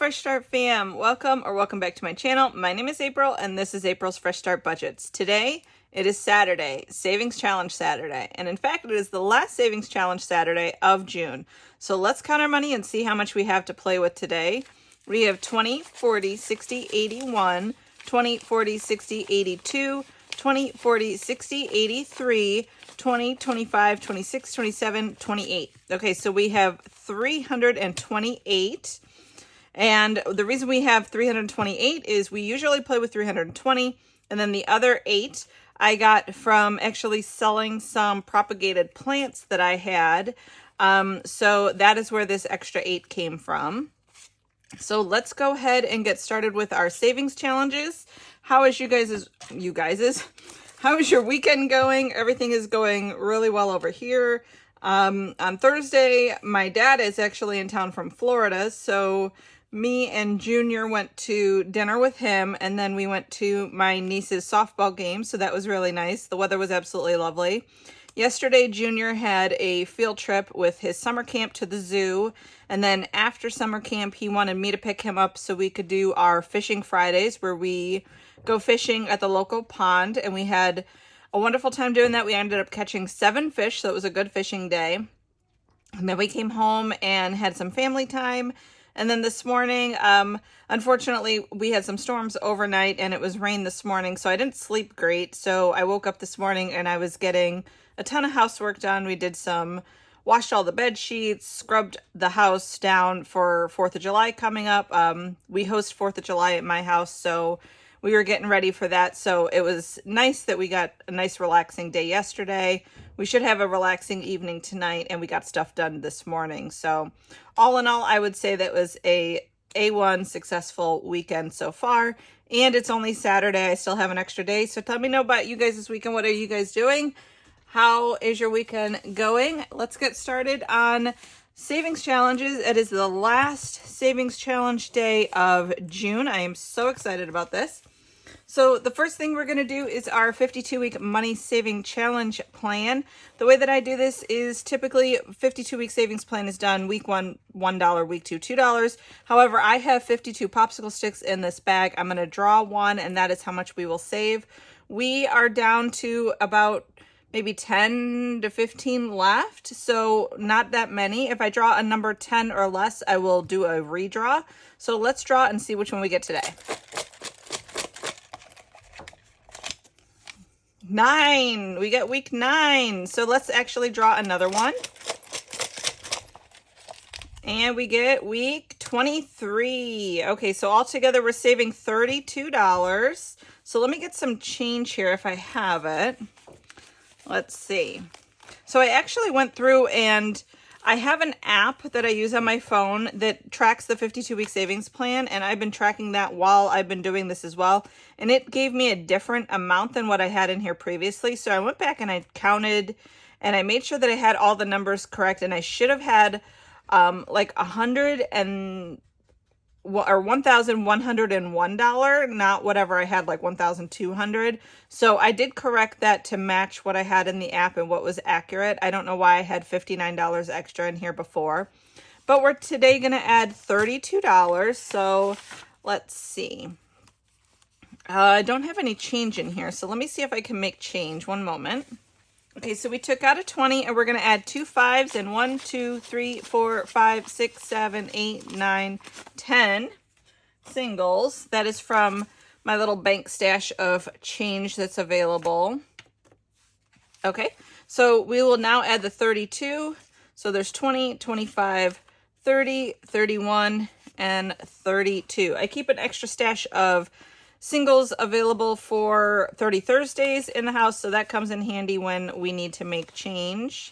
Fresh Start fam, welcome back to my channel. My name is April and this is April's Fresh Start Budgets. Today it is Saturday, Savings Challenge Saturday, and in fact it is the last Savings Challenge Saturday of June. So let's count our money and see how much we have to play with today. We have 20, 40, 60, 81, 20, 40, 60, 82, 20, 40, 60, 83, 20, 25, 26, 27, 28. Okay, so we have 328. And the reason we have 328 is we usually play with 320. And then the other 8 I got from actually selling some propagated plants that I had. So that is where this extra 8 came from. So let's go ahead and get started with our savings challenges. How is how is your weekend going? Everything is going really well over here. On Thursday, my dad is actually in town from Florida, so me and Junior went to dinner with him, and then we went to my niece's softball game, so that was really nice. The weather was absolutely lovely. Yesterday, Junior had a field trip with his summer camp to the zoo, and then after summer camp, he wanted me to pick him up so we could do our fishing Fridays, where we go fishing at the local pond, and we had a wonderful time doing that. We ended up catching 7 fish, so it was a good fishing day. And then we came home and had some family time. And then this morning, unfortunately, we had some storms overnight and it was rain this morning, so I didn't sleep great. So I woke up this morning and I was getting a ton of housework done. We did washed all the bed sheets, scrubbed the house down for 4th of July coming up. We host 4th of July at my house, so we were getting ready for that. So it was nice that we got a nice relaxing day yesterday. We should have a relaxing evening tonight, and we got stuff done this morning. So all in all, I would say that was a A1 successful weekend so far. And it's only Saturday. I still have an extra day. So tell me about you guys this weekend. What are you guys doing? How is your weekend going? Let's get started on savings challenges. It is the last savings challenge day of June. I am so excited about this. So the first thing we're going to do is our 52-week money saving challenge plan. The way that I do this is typically 52-week savings plan is done week 1, $1, week 2, $2. However, I have 52 popsicle sticks in this bag. I'm going to draw one, and that is how much we will save. We are down to about maybe 10 to 15 left, so not that many. If I draw a number 10 or less, I will do a redraw. So let's draw and see which one we get today. 9. We get week 9. So let's actually draw another one. And we get week 23. Okay, so altogether we're saving $32. So let me get some change here if I have it. Let's see. So I actually went through and I have an app that I use on my phone that tracks the 52-week savings plan, and I've been tracking that while I've been doing this as well. And it gave me a different amount than what I had in here previously. So I went back and I counted and I made sure that I had all the numbers correct, and I should have had like $1,101, not whatever I had, like $1,200. So I did correct that to match what I had in the app and what was accurate. I don't know why I had $59 extra in here before, but we're today going to add $32. So let's see. I don't have any change in here, so let me see if I can make change. One moment. Okay, so we took out a 20 and we're going to add 2 5s and 1, 2, 3, 4, 5, 6, 7, 8, 9, 10 singles. That is from my little bank stash of change that's available. Okay, so we will now add the 32. So there's 20, 25, 30, 31, and 32. I keep an extra stash of singles available for 30 Thursdays in the house, so that comes in handy when we need to make change.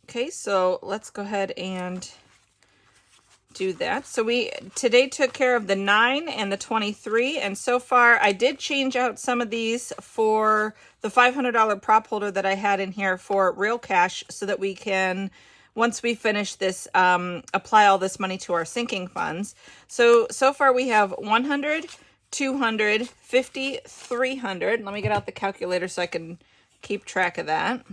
Okay, so let's go ahead and do that. So we today took care of the 9 and the 23, and so far I did change out some of these for the $500 prop holder that I had in here for real cash, so that we can, once we finish this, apply all this money to our sinking funds. So far we have 100, 200, 50, 300. Let me get out the calculator so I can keep track of that.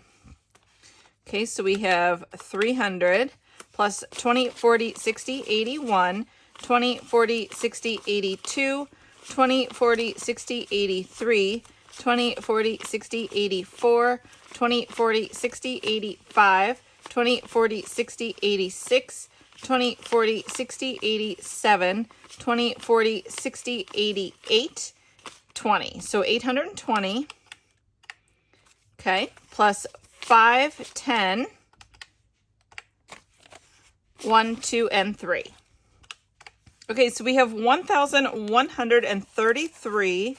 Okay, so we have 300 plus 20, 40, 60, 81, 20, 40, 60, 82, 20, 40, 60, 83, 20, 40, 60, 84, 20, 40, 60, 85, 20, 40, 60, 86, 20, 40, 60, 87, 20, 40, 60, 88, 20. So 820. Okay, plus 5, 10, 1, 2, and 3. Okay, so we have 1,133,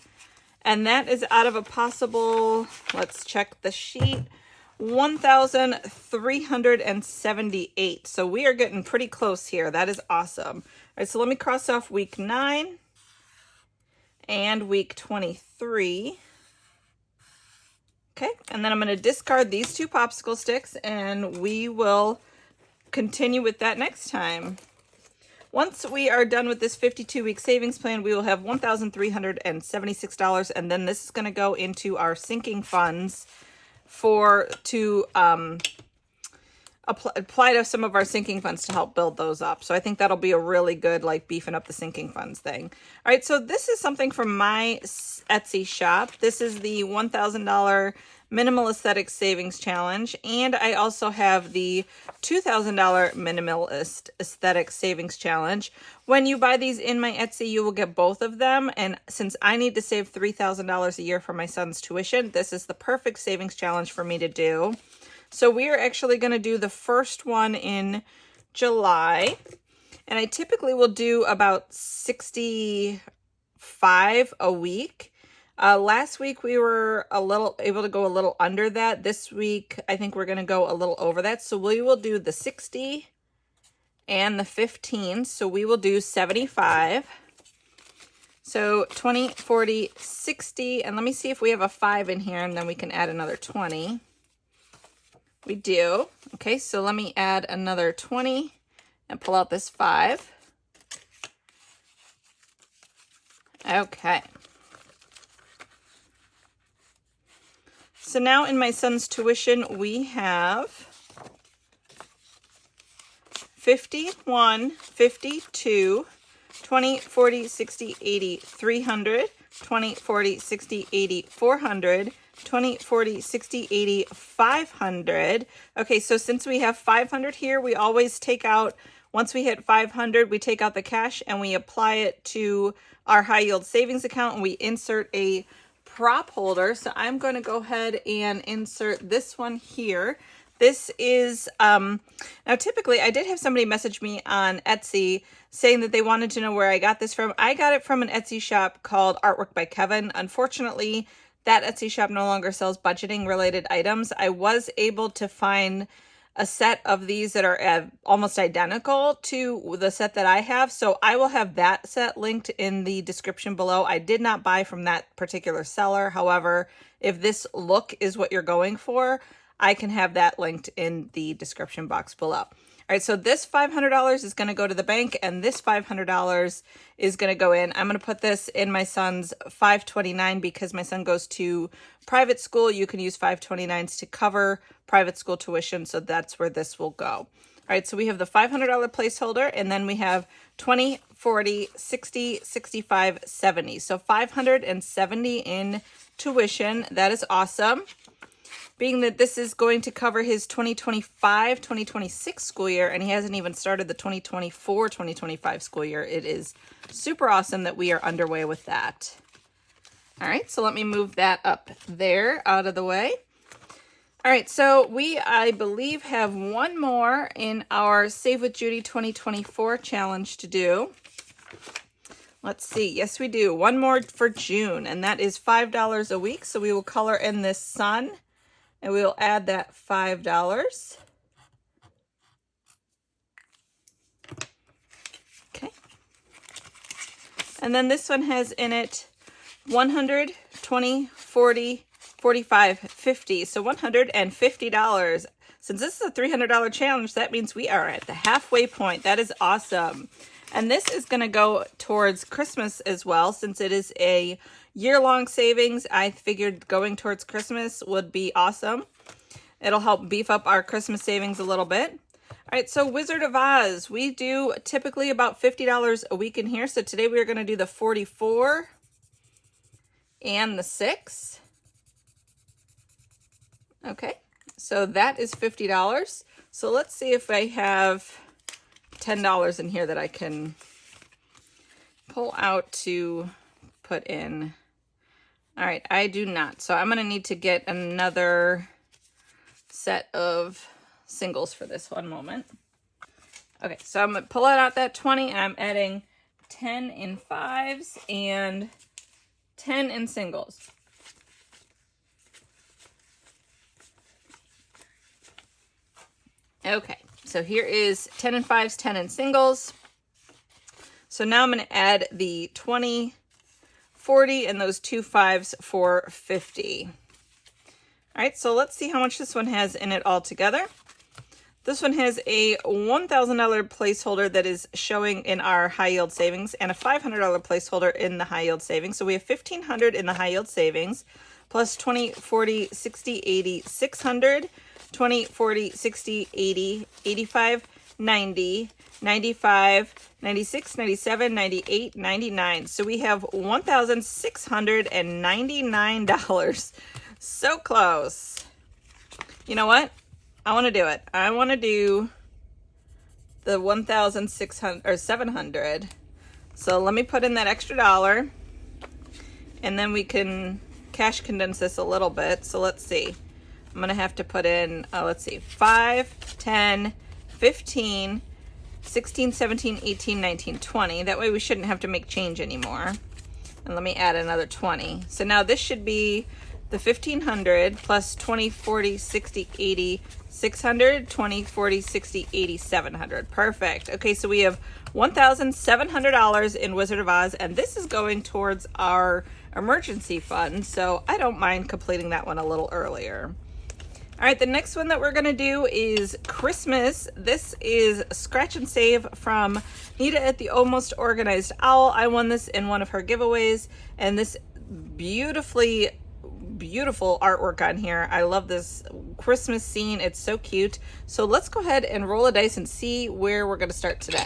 and that is out of a possible, let's check the sheet, 1,378. So we are getting pretty close here. That is awesome. All right, so let me cross off week 9 and week 23. Okay, and then I'm going to discard these 2 popsicle sticks, and we will continue with that next time. Once we are done with this 52-week savings plan, we will have $1,376, and then this is going to go into our sinking funds to apply to some of our sinking funds to help build those up. So I think that'll be a really good, like, beefing up the sinking funds thing. All right, so this is something from my Etsy shop. This is the $1,000 Minimal Aesthetic Savings Challenge, and I also have the $2,000 Minimalist Aesthetic Savings Challenge. When you buy these in my Etsy, you will get both of them, and since I need to save $3,000 a year for my son's tuition, this is the perfect savings challenge for me to do. So we are actually going to do the first one in July, and I typically will do about 65 a week. Last week we were able to go a little under that. This week I think we're going to go a little over that. So we will do the 60 and the 15. So we will do 75. So 20, 40, 60, and let me see if we have a 5 in here, and then we can add another 20. We do. Okay, so let me add another 20 and pull out this 5. Okay. So now in my son's tuition, we have 51, 52, 20, 40, 60, 80, 300, 20, 40, 60, 80, 400, 20, 40, 60, 80, 500. Okay, so since we have 500 here, we always take out, once we hit 500, we take out the cash and we apply it to our high yield savings account, and we insert a prop holder. So I'm going to go ahead and insert this one here. This is, now typically I did have somebody message me on Etsy saying that they wanted to know where I got this from. I got it from an Etsy shop called Artwork by Kevin. Unfortunately, that Etsy shop no longer sells budgeting related items. I was able to find a set of these that are almost identical to the set that I have. So I will have that set linked in the description below. I did not buy from that particular seller. However, if this look is what you're going for, I can have that linked in the description box below. All right, so this $500 is going to go to the bank, and this $500 is going to go in. I'm going to put this in my son's 529 because my son goes to private school. You can use 529s to cover private school tuition, so that's where this will go. All right, so we have the $500 placeholder, and then we have 20, 40, 60, 65, 70. So 570 in tuition. That is awesome. Being that this is going to cover his 2025-2026 school year, and he hasn't even started the 2024-2025 school year, it is super awesome that we are underway with that. All right, so let me move that up there out of the way. All right, so we, I believe, have one more in our Save with Judy 2024 challenge to do. Let's see. Yes, we do. One more for June, and that is $5 a week. So we will color in this sun, and we will add that $5. Okay. And then this one has in it 100, 20, 40, 45, 50. So $150. Since this is a $300 challenge, that means we are at the halfway point. That is awesome. And this is going to go towards Christmas as well. Since it is a year-long savings, I figured going towards Christmas would be awesome. It'll help beef up our Christmas savings a little bit. All right, so Wizard of Oz, we do typically about $50 a week in here. So today we are going to do the 44 and the 6. Okay, so that is $50. So let's see if I have $10 in here that I can pull out to put in. All right, I do not. So I'm going to need to get another set of singles for this. One moment. Okay, so I'm going to pull out that 20 and I'm adding 10 in fives and 10 in singles. Okay, so here is 10 in fives, 10 in singles. So now I'm going to add the 20, 40, and those 2 fives for 50. All right, so let's see how much this one has in it all together. This one has a $1,000 placeholder that is showing in our high yield savings and a $500 placeholder in the high yield savings. So we have $1,500 in the high yield savings plus 20, 40, 60, 80, 600, 20, 40, 60, 80, 85, 90, 95, 96, 97, 98, 99. So we have $1,699. So close. You know what? I want to do it. I want to do the 1,600 or 700. So let me put in that extra dollar and then we can cash condense this a little bit. So let's see. I'm going to have to put in, let's see, 5, 10, 15, 16, 17, 18, 19, 20. That way we shouldn't have to make change anymore. And let me add another 20. So now this should be the 1,500 plus 20, 40, 60, 80, 600, 20, 40, 60, 80, 700. Perfect. Okay, so we have $1,700 in Wizard of Oz, and this is going towards our emergency fund, so I don't mind completing that one a little earlier. All right, the next one that we're going to do is Christmas. This is Scratch and Save from Nita at the Almost Organized Owl. I won this in one of her giveaways, and this beautiful artwork on here. I love this Christmas scene. It's so cute. So let's go ahead and roll a dice and see where we're going to start today.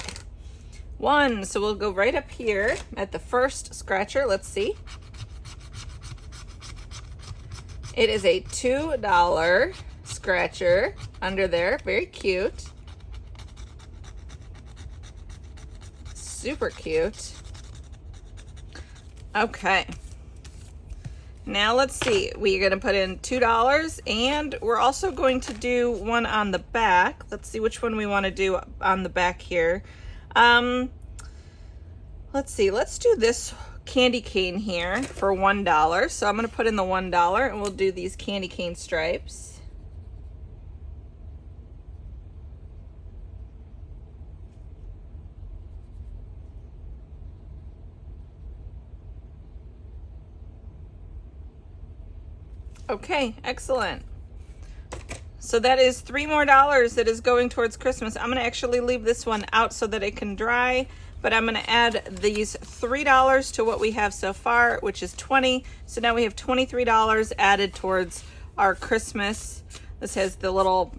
1, so we'll go right up here at the first scratcher. Let's see. It is a $2 scratcher under there. Very cute. Super cute. Okay. Now let's see. We're going to put in $2 and we're also going to do one on the back. Let's see which one we want to do on the back here. Let's see. Let's do this candy cane here for $1. So I'm going to put in the $1 and we'll do these candy cane stripes. Okay, excellent. So that is $3 more that is going towards Christmas. I'm going to actually leave this one out so that it can dry, but I'm going to add these $3 to what we have so far, which is 20. So now we have $23 added towards our Christmas. This has the little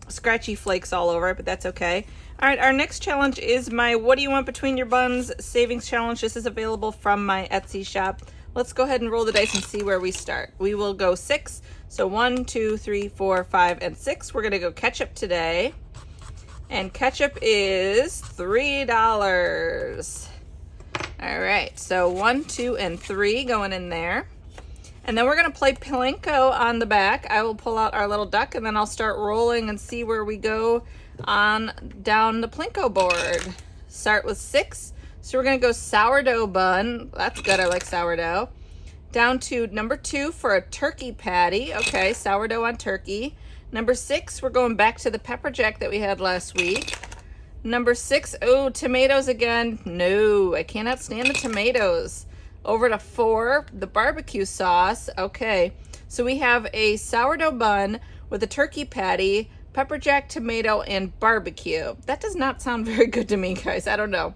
scratchy flakes all over it, but that's okay. All right, our next challenge is my What Do You Want Between Your Buns savings challenge. This is available from my Etsy shop. Let's go ahead and roll the dice and see where we start. We will go 6. So 1, 2, 3, 4, 5, and 6. We're going to go ketchup today. And ketchup is $3. All right, so 1, 2, and 3 going in there. And then we're going to play Plinko on the back. I will pull out our little duck, and then I'll start rolling and see where we go on down the Plinko board. Start with 6. So we're going to go sourdough bun. That's good. I like sourdough. Down to number 2 for a turkey patty. Okay, sourdough on turkey. Number 6, we're going back to the pepper jack that we had last week. Number 6, oh, tomatoes again. No, I cannot stand the tomatoes. Over to 4, the barbecue sauce. Okay, so we have a sourdough bun with a turkey patty, pepper jack, tomato, and barbecue. That does not sound very good to me, guys. I don't know.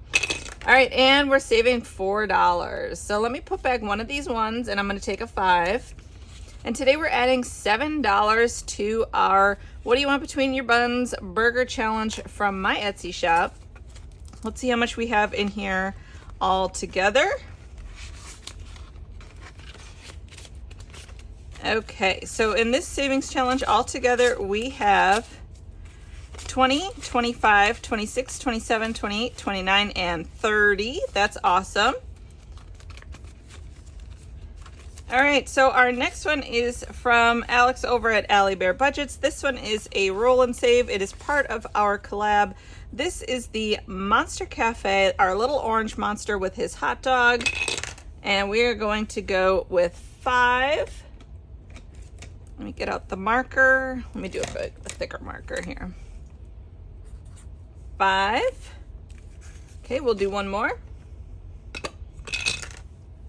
All right, and we're saving $4. So let me put back one of these ones, and I'm going to take a 5. And today we're adding $7 to our What Do You Want Between Your Buns Burger Challenge from my Etsy shop. Let's see how much we have in here all together. Okay, so in this savings challenge altogether, we have 20, 25, 26, 27, 28, 29, and 30. That's awesome. All right, so our next one is from Alex over at Allie Bear Budgets. This one is a roll and save. It is part of our collab. This is the Monster Cafe, our little orange monster with his hot dog. And we are going to go with 5. Let me get out the marker. Let me do a thicker marker here. 5. Okay, we'll do one more.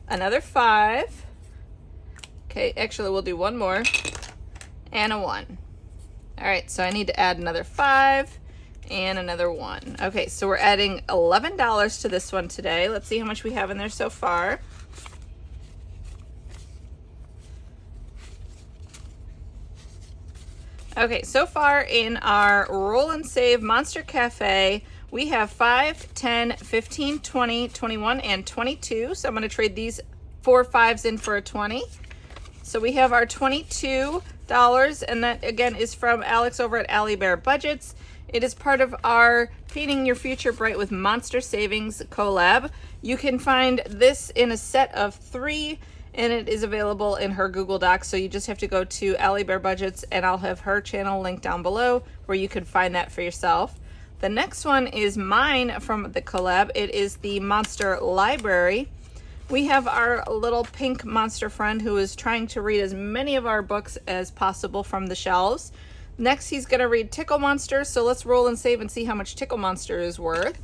Another 5. Okay, actually we'll do one more. And a 1. All right, so I need to add another 5 and another 1. Okay, so we're adding $11 to this one today. Let's see how much we have in there so far. Okay, so far in our roll and save Monster Cafe, we have 5, 10, 15, 20, 21, and 22. So I'm going to trade these 4 5s in for a 20. So we have our $22, and that again is from Alex over at Allie Bear Budgets. It is part of our Painting Your Future Bright with Monster Savings collab. You can find this in a set of 3, and it is available in her Google Docs. So you just have to go to Allie Bear Budgets, and I'll have her channel linked down below where you can find that for yourself. The next one is mine from the collab. It is the Monster Library. We have our little pink monster friend who is trying to read as many of our books as possible from the shelves. Next, he's going to read Tickle Monster. So let's roll and save and see how much Tickle Monster is worth.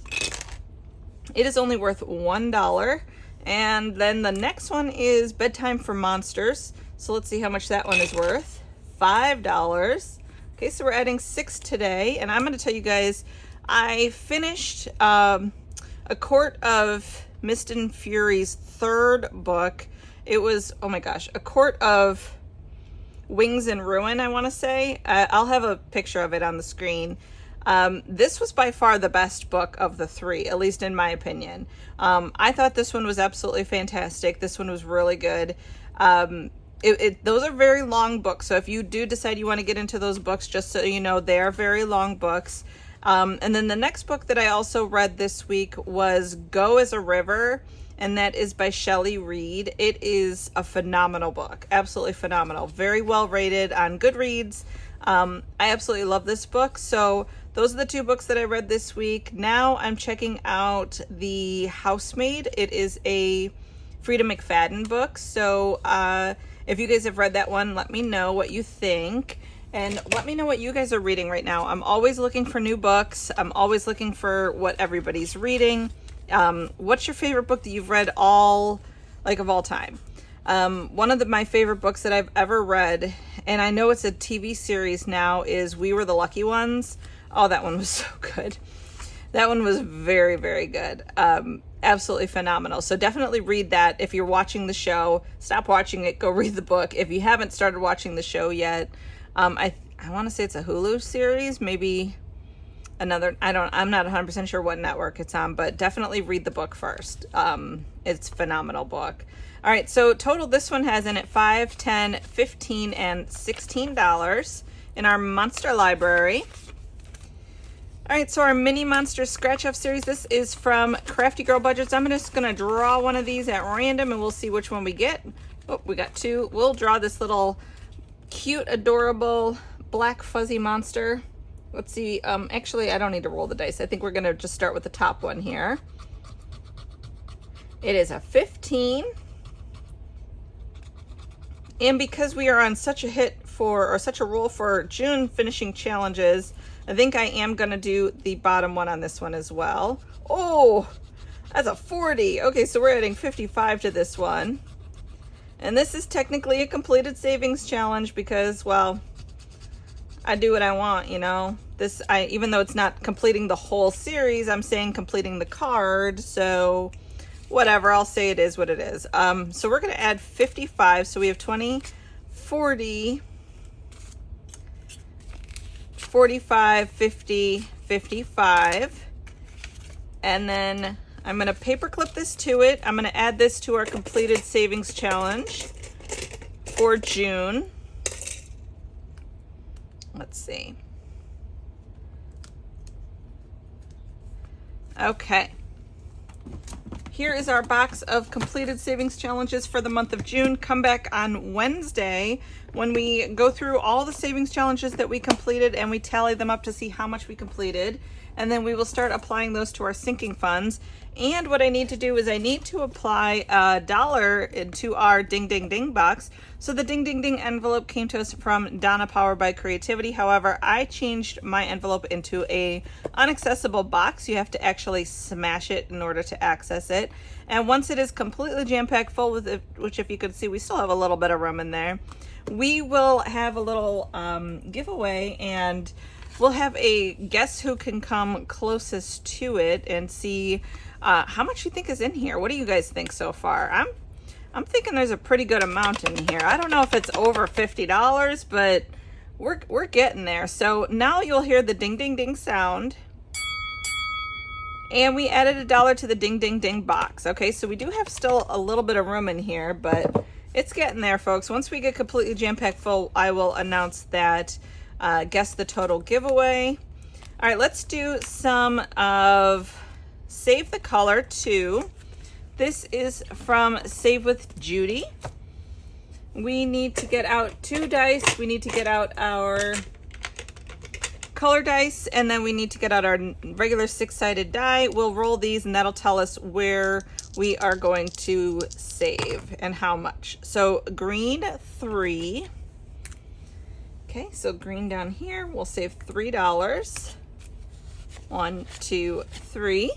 It is only worth $1. And then the next one is Bedtime for Monsters. So let's see how much that one is worth. $5. Okay, so we're adding 6 today. And I'm going to tell you guys, I finished A Court of Mist and Fury's 3rd book. It was, oh my gosh, A Court of Wings and Ruin, I want to say. I'll have a picture of it on the screen. This was by far the best book of the 3, at least in my opinion. I thought this one was absolutely fantastic. This one was really good. Those are very long books, so if you do decide you want to get into those books, just so you know, they are very long books. And then the next book that I also read this week was Go as a River, and that is by Shelley Reed. It is a phenomenal book, absolutely phenomenal. Very well rated on Goodreads. I absolutely love this book. So those are the 2 books that I read this week. Now I'm checking out The Housemaid. It is a Frida McFadden book. So if you guys have read that one, let me know what you think. And let me know what you guys are reading right now. I'm always looking for new books. I'm always looking for what everybody's reading. What's your favorite book that you've read of all time? One of my favorite books that I've ever read, and I know it's a TV series now, is We Were the Lucky Ones. Oh, that one was so good. That one was very, very good. Absolutely phenomenal. So definitely read that. If you're watching the show, stop watching it, go read the book. If you haven't started watching the show yet, I want to say it's a Hulu series, maybe another, I'm not 100% sure what network it's on, but definitely read the book first. It's a phenomenal book. All right, so total this one has in it $5, $10, $15, and $16 in our Monster Library. All right, so our mini monster scratch off series, this is from Crafty Girl Budgets. I'm just gonna draw one of these at random and we'll see which one we get. Oh, we got 2. We'll draw this little cute, adorable, black fuzzy monster. Let's see, actually I don't need to roll the dice. I think we're gonna just start with the top one here. It is a 15. And because we are on such a roll for June finishing challenges, I think I am going to do the bottom one on this one as well. Oh, that's a 40. Okay, so we're adding 55 to this one. And this is technically a completed savings challenge because, well, I do what I want, you know. Even though it's not completing the whole series, I'm saying completing the card. So whatever, I'll say it is what it is. So we're going to add 55. So we have 20, 40, 45, 50, 55. And then I'm going to paper clip this to it. I'm going to add this to our completed savings challenge for June. Let's see. Okay. Here is our box of completed savings challenges for the month of June. Come back on Wednesday when we go through all the savings challenges that we completed and we tally them up to see how much we completed. And then we will start applying those to our sinking funds. And what I need to do is I need to apply $1 into our Ding Ding Ding box. So the Ding Ding Ding envelope came to us from Donna Powered by Creativity. However, I changed my envelope into a inaccessible box. You have to actually smash it in order to access it. And once it is completely jam-packed full with it, which if you could see, we still have a little bit of room in there, we will have a little giveaway, and we'll have a guess who can come closest to it and see how much you think is in here. What do you guys think so far? I'm thinking there's a pretty good amount in here. I don't know if it's over $50, but we're getting there. So now you'll hear the ding ding ding sound. And we added $1 to the Ding Ding Ding box. Okay, so we do have still a little bit of room in here, but it's getting there, folks. Once we get completely jam-packed full, I will announce that guess the total giveaway. All right, let's do some of Save the Color 2. This is from Save with Judy. We need to get out 2 dice. We need to get out our color dice, and then we need to get out our regular 6-sided die. We'll roll these, and that'll tell us where we are going to save and how much. So green 3. Okay, so green down here, we'll save $3. 1, 2, 3.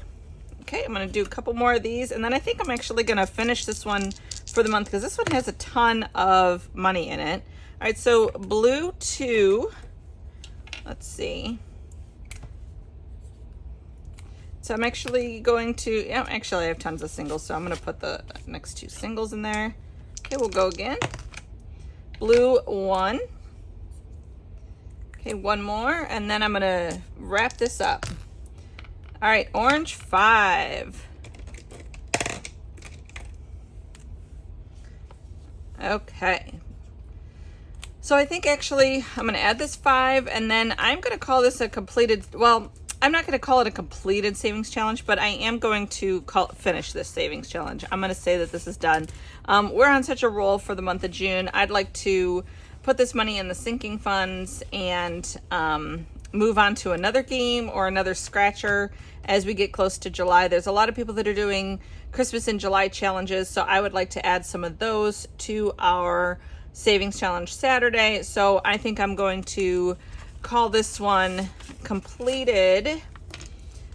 Okay, I'm gonna do a couple more of these, and then I think I'm actually gonna finish this one for the month because this one has a ton of money in it. All right, so blue 2. Let's see. So I'm actually going to, yeah, actually I have tons of singles, so I'm going to put the next 2 singles in there. Okay, we'll go again. Blue 1. Okay, 1 more, and then I'm going to wrap this up. All right, orange 5. Okay. So I think actually I'm going to add this 5, and then I'm going to call this a completed, well, I'm not going to call it a completed savings challenge, but I am going to finish this savings challenge. I'm going to say that this is done. We're on such a roll for the month of June. I'd like to put this money in the sinking funds and move on to another game or another scratcher as we get close to July. There's a lot of people that are doing Christmas in July challenges, so I would like to add some of those to our savings challenge Saturday. So I think I'm going to call this one completed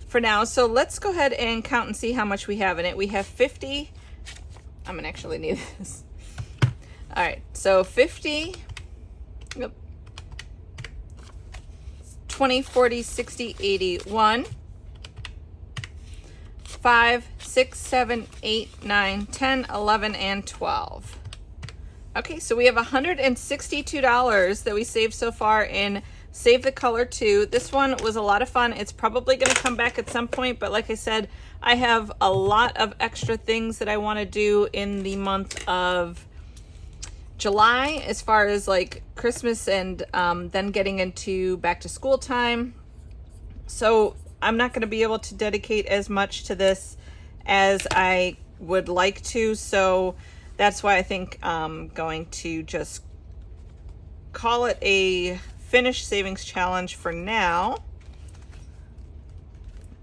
for now. So let's go ahead and count and see how much we have in it. We have 50. I'm gonna actually need this. All right, so 50, yep, 20, 40, 60, 80, 1, 5, 6, 7, 8, 9, 10, 11, and 12. Okay, so we have $162 that we saved so far in Save the Color 2. This one was a lot of fun. It's probably going to come back at some point, but like I said, I have a lot of extra things that I want to do in the month of July as far as like Christmas and then getting into back to school time. So I'm not going to be able to dedicate as much to this as I would like to. So that's why I think I'm going to just call it a finished savings challenge for now.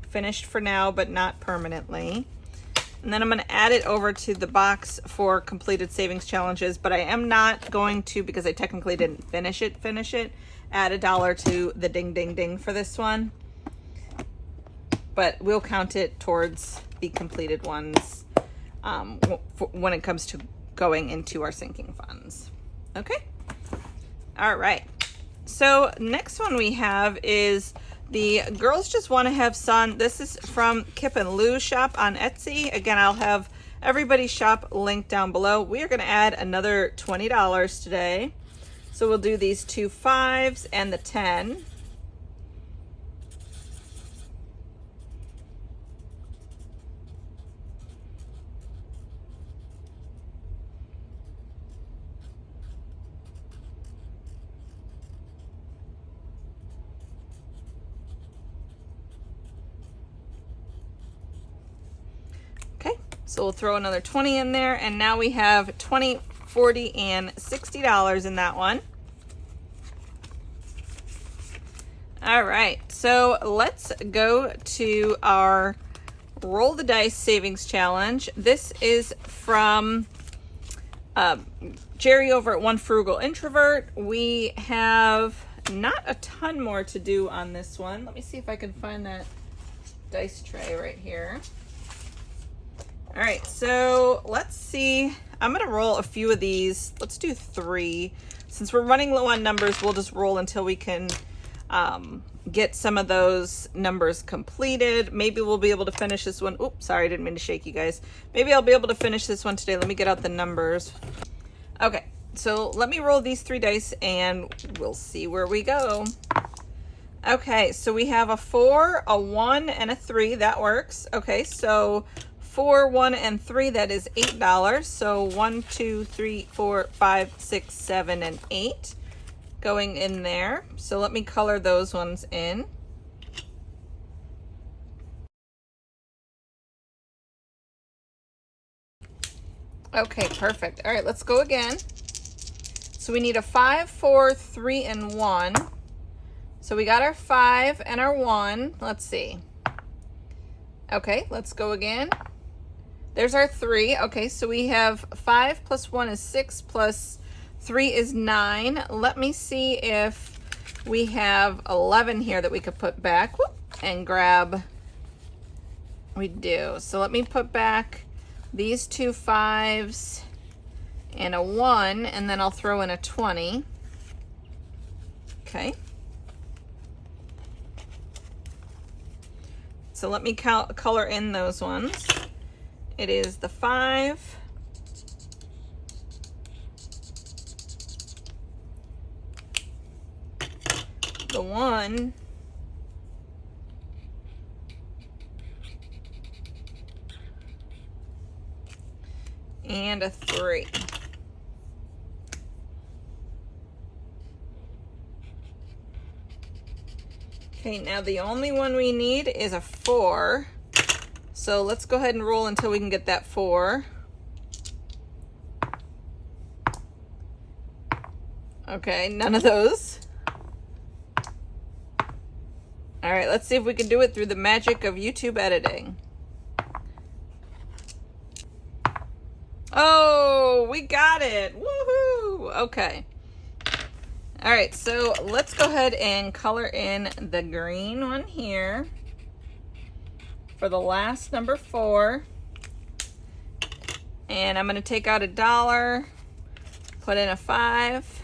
Finished for now, but not permanently. And then I'm going to add it over to the box for completed savings challenges, but I am not going to, because I technically didn't finish it, add $1 to the Ding Ding Ding for this one. But we'll count it towards the completed ones when it comes to going into our sinking funds. Okay? All right. So next one we have is the Girls Just Want to Have Sun. This is from Kip and Lou's shop on Etsy. Again, I'll have everybody's shop linked down below. We are going to add another $20 today. So we'll do these 2 5s and the 10. Okay, so we'll throw another 20 in there, and now we have 20, 40, and $60 in that one. All right, so let's go to our Roll the Dice Savings Challenge. This is from Jerry over at One Frugal Introvert. We have not a ton more to do on this one. Let me see if I can find that dice tray right here. All right, so let's see. I'm gonna roll a few of these. Let's do 3. Since we're running low on numbers, we'll just roll until we can get some of those numbers completed. Maybe we'll be able to finish this one. Oops, sorry, I didn't mean to shake you guys. Maybe I'll be able to finish this one today. Let me get out the numbers. Okay, so let me roll these 3 dice and we'll see where we go. Okay, so we have a 4, a 1, and a 3. That works. Okay, so 4, 1, and 3, that is $8. So 1, 2, 3, 4, 5, 6, 7, and 8 going in there. So let me color those ones in. Okay, perfect. All right, let's go again. So we need a 5, 4, 3, and 1. So we got our 5 and our 1. Let's see. Okay, let's go again. There's our 3. Okay, so we have 5 plus 1 is 6 plus 3 is 9. Let me see if we have 11 here that we could put back. Whoop, and grab. We do. So let me put back these 2 5s and a 1, and then I'll throw in a 20. Okay. So let me color in those ones. It is the 5, the 1, and a 3. Okay, now the only one we need is a 4. So let's go ahead and roll until we can get that 4. Okay, none of those. All right, let's see if we can do it through the magic of YouTube editing. Oh, we got it. Woohoo! Okay. All right, so let's go ahead and color in the green one here for the last number 4. And I'm going to take out $1, put in a 5,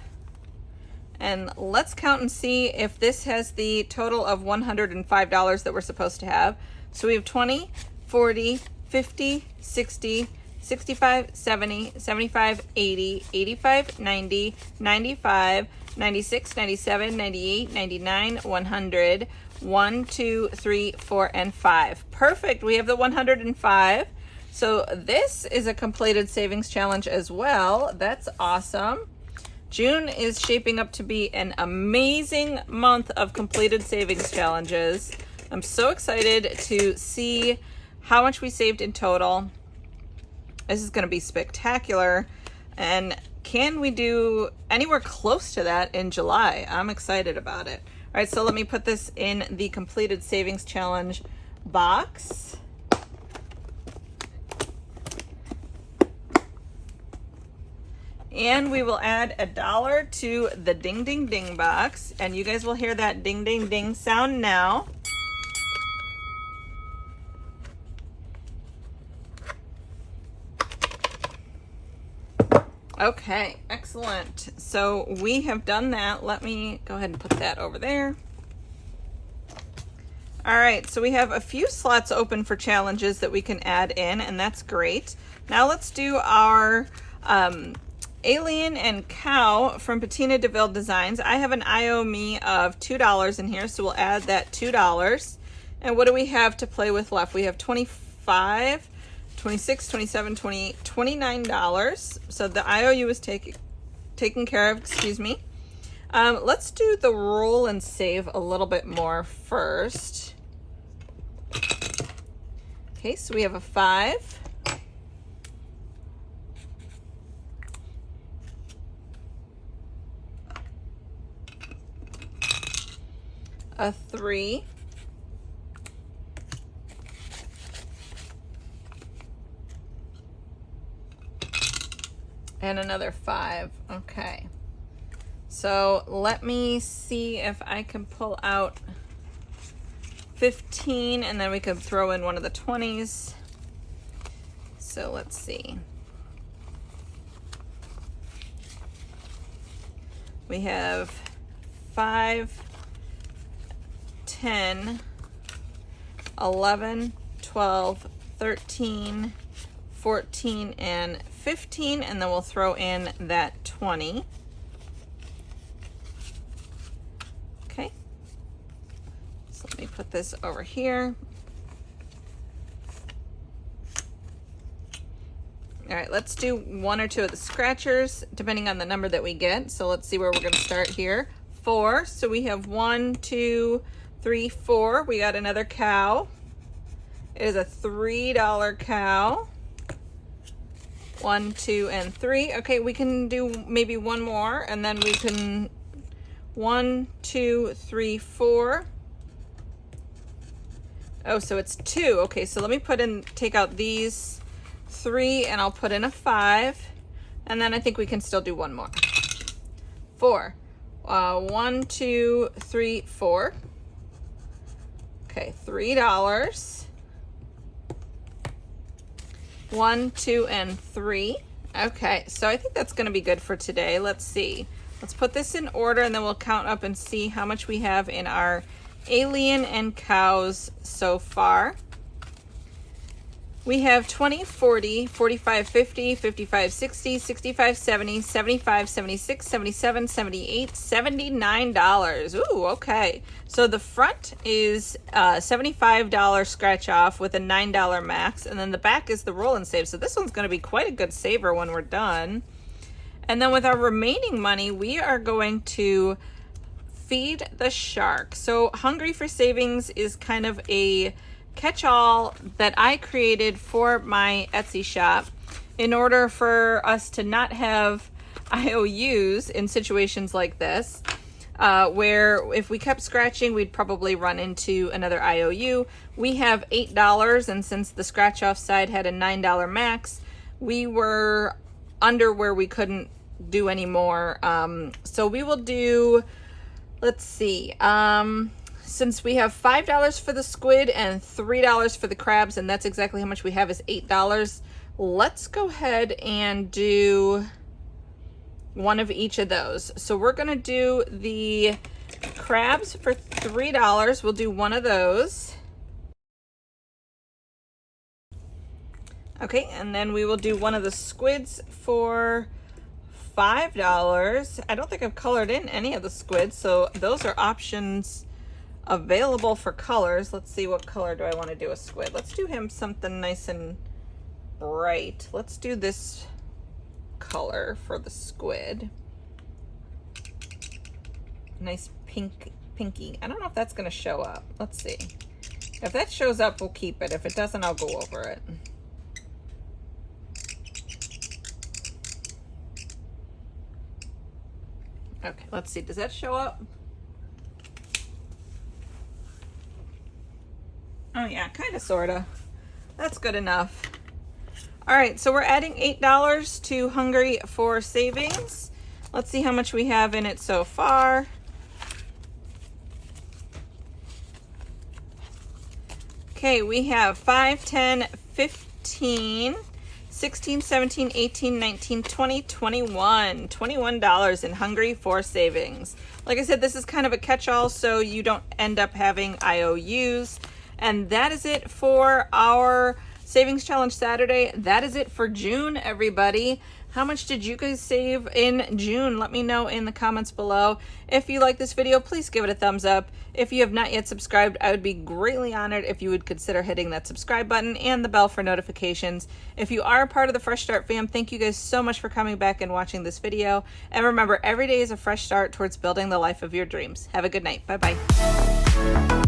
and let's count and see if this has the total of $105 that we're supposed to have. So we have 20, 40, 50, 60, 65, 70, 75, 80, 85, 90, 95, 96, 97, 98, 99, 100, 1, 2, 3, 4, and 5. Perfect. We have the 105. So this is a completed savings challenge as well. That's awesome. June is shaping up to be an amazing month of completed savings challenges. I'm so excited to see how much we saved in total. This is going to be spectacular. And can we do anywhere close to that in July? I'm excited about it. All right, so let me put this in the completed savings challenge box. And we will add $1 to the Ding Ding Ding box. And you guys will hear that ding ding ding sound now. Okay, excellent. So we have done that. Let me go ahead and put that over there. All right, so we have a few slots open for challenges that we can add in, and that's great. Now let's do our Alien and Cow from Patina DeVille Designs. I have an IO me of $2 in here, so we'll add that $2. And what do we have to play with left? We have $25, $26, $27, $28, $29. So the IOU is taken care of, excuse me. Let's do the roll and save a little bit more first. Okay, so we have a 5. A 3. And another 5. Okay. So let me see if I can pull out 15, and then we could throw in one of the 20s. So let's see. We have 5, 10, 11, 12, 13, 14, and 15, and then we'll throw in that 20. Okay. So let me put this over here. All right, let's do 1 or 2 of the scratchers, depending on the number that we get. So let's see where we're gonna start here. 4, so we have 1, 2, 3, 4. We got another cow. It is a $3 cow. 1, 2, and 3. Okay, we can do maybe one more, and then we can 1, 2, 3, 4. Oh, so it's 2. Okay, so let me take out these 3, and I'll put in a 5, and then I think we can still do one more. 4. 1, 2, 3, 4. Okay, $3. 1, 2, and 3. Okay, so I think that's going to be good for today. Let's see. Let's put this in order, and then we'll count up and see how much we have in our Alien and Cows so far. We have 20, 40, 45, 50, 55, 60, 65, 70, 75, 76, 77, 78, $79. Ooh, okay. So the front is $75 scratch off with a $9 max, and then the back is the roll and save. So this one's going to be quite a good saver when we're done. And then with our remaining money, we are going to feed the shark. So Hungry for Savings is kind of a catch-all that I created for my Etsy shop in order for us to not have IOUs in situations like this, where if we kept scratching, we'd probably run into another IOU. We have $8, and since the scratch-off side had a $9 max, we were under where we couldn't do any more. So we will do, let's see, since we have $5 for the squid and $3 for the crabs, and that's exactly how much we have is $8, let's go ahead and do one of each of those. So we're gonna do the crabs for $3. We'll do one of those. Okay, and then we will do one of the squids for $5. I don't think I've colored in any of the squids, so those are options available for colors. Let's see, what color do I want to do a squid? Let's do him something nice and bright. Let's do this color for the squid. Nice pinky. I don't know if that's going to show up. Let's see. If that shows up, we'll keep it. If it doesn't, I'll go over it. Okay, let's see. Does that show up? Oh yeah, kind of, sort of. That's good enough. All right, so we're adding $8 to Hungry for Savings. Let's see how much we have in it so far. Okay, we have 5, 10, 15, 16, 17, 18, 19, 20, 21. $21 in Hungry for Savings. Like I said, this is kind of a catch-all, so you don't end up having IOUs. And that is it for our Savings Challenge Saturday. That is it for June, everybody. How much did you guys save in June? Let me know in the comments below. If you like this video, please give it a thumbs up. If you have not yet subscribed, I would be greatly honored if you would consider hitting that subscribe button and the bell for notifications. If you are a part of the Fresh Start fam, thank you guys so much for coming back and watching this video. And remember, every day is a fresh start towards building the life of your dreams. Have a good night. Bye-bye.